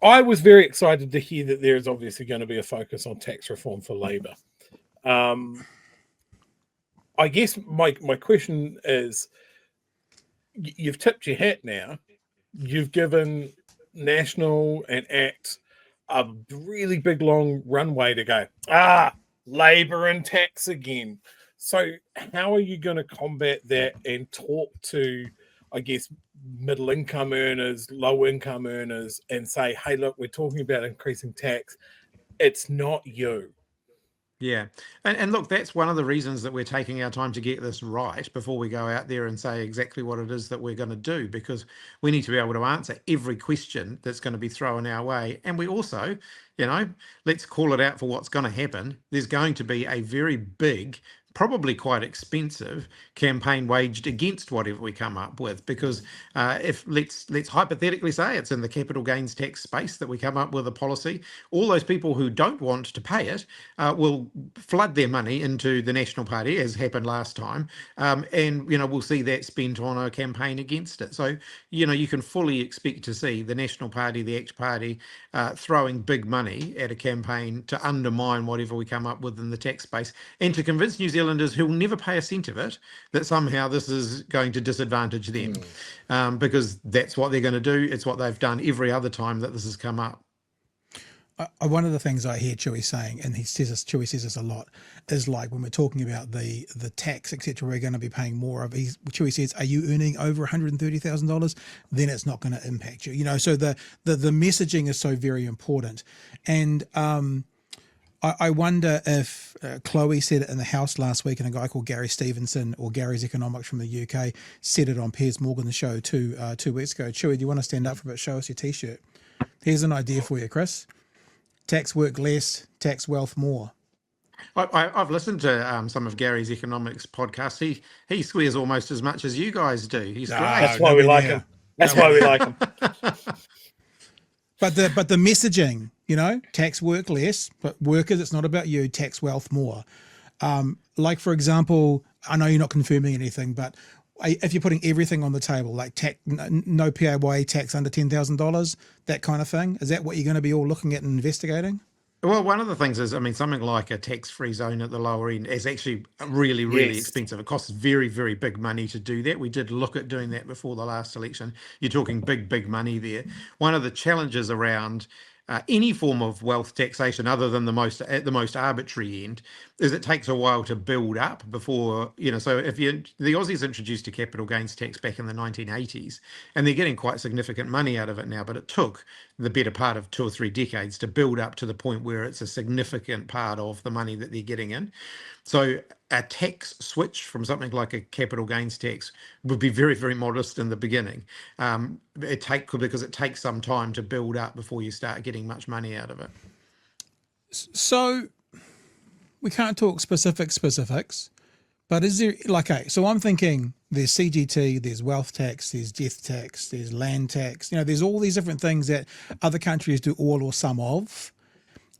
I was very excited to hear that there is obviously going to be a focus on tax reform for Labour. I guess my question is, you've tipped your hat now. You've given National and ACT a really big, long runway to go. Labour and tax again. So how are you going to combat that and talk to, I guess, middle income earners, low income earners, and say, hey, look, we're talking about increasing tax. It's not you. Yeah. And look, that's one of the reasons that we're taking our time to get this right before we go out there and say exactly what it is that we're going to do, because we need to be able to answer every question that's going to be thrown our way. And we also, let's call it out for what's going to happen. There's going to be a very big, probably quite expensive campaign waged against whatever we come up with, because if let's hypothetically say it's in the capital gains tax space that we come up with a policy, all those people who don't want to pay it will flood their money into the National Party, as happened last time, and we'll see that spent on a campaign against it. So you can fully expect to see the National Party, the ACT Party, throwing big money at a campaign to undermine whatever we come up with in the tax space, and to convince New Zealanders who will never pay a cent of it that somehow this is going to disadvantage them, because that's what they're going to do. It's what they've done every other time that this has come up. One of the things I hear Chewie saying, and Chewie says this a lot, is like when we're talking about the tax, etc., we're going to be paying more of. Chewie says, "Are you earning over $130,000? Then it's not going to impact you." So the messaging is so very important, and I wonder if Chloe said it in the House last week, and a guy called Gary Stevenson, or Gary's Economics from the UK, said it on Piers Morgan's show 2 weeks ago. Chewie, do you want to stand up for a bit? Show us your T-shirt. Here's an idea for you, Chris. Tax work less, tax wealth more. I've listened to some of Gary's economics podcasts. He swears almost as much as you guys do. He's great. That's why we like him. That's why we like him. But the messaging, tax work less, but workers, it's not about you, tax wealth more. Like, for example, I know you're not confirming anything, but if you're putting everything on the table, like no PAYE tax under $10,000, that kind of thing, is that what you're going to be all looking at and investigating? Well, one of the things is, something like a tax-free zone at the lower end is actually really, really expensive. It costs very, very big money to do that. We did look at doing that before the last election. You're talking big, big money there. One of the challenges around any form of wealth taxation, other than at the most arbitrary end, is it takes a while to build up before, so if the Aussies introduced a capital gains tax back in the 1980s, and they're getting quite significant money out of it now, but it took the better part of 2 or 3 decades to build up to the point where it's a significant part of the money that they're getting in. So a tax switch from something like a capital gains tax would be very, very modest in the beginning. Because it takes some time to build up before you start getting much money out of it. So we can't talk specifics, but is there, so I'm thinking there's CGT, there's wealth tax, there's death tax, there's land tax, there's all these different things that other countries do all or some of.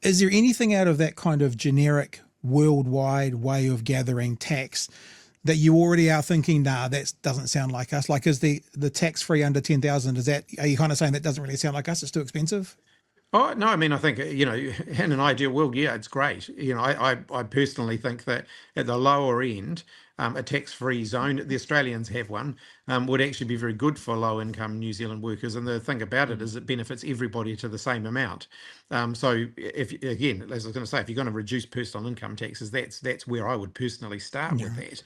Is there anything out of that kind of generic worldwide way of gathering tax that you already are thinking, nah, that doesn't sound like us? Like, is the tax-free under 10,000, are you kind of saying that doesn't really sound like us, it's too expensive? Oh, no, I think, in an ideal world, yeah, it's great. I personally think that at the lower end, a tax-free zone, the Australians have one, would actually be very good for low-income New Zealand workers. And the thing about it is it benefits everybody to the same amount. So as I was going to say, if you're going to reduce personal income taxes, that's where I would personally start with that.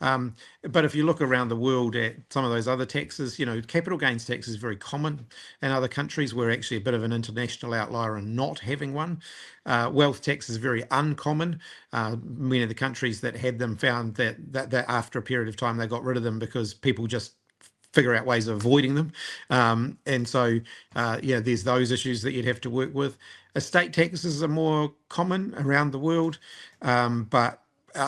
But if you look around the world at some of those other taxes, capital gains tax is very common in other countries. We're actually a bit of an international outlier in not having one. Wealth tax is very uncommon. Many of the countries that had them found that after a period of time they got rid of them because people just figure out ways of avoiding them. And so, there's those issues that you'd have to work with. Estate taxes are more common around the world, but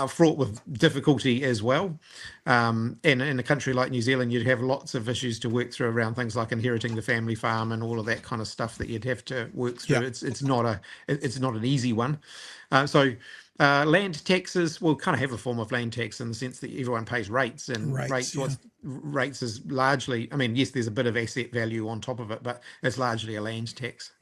fraught with difficulty as well. And in a country like New Zealand, you'd have lots of issues to work through around things like inheriting the family farm and all of that kind of stuff that you'd have to work through. Yeah. It's not an easy one. So land taxes will kind of have a form of land tax in the sense that everyone pays rates, and rates is largely, I mean, yes, there's a bit of asset value on top of it, but it's largely a land tax.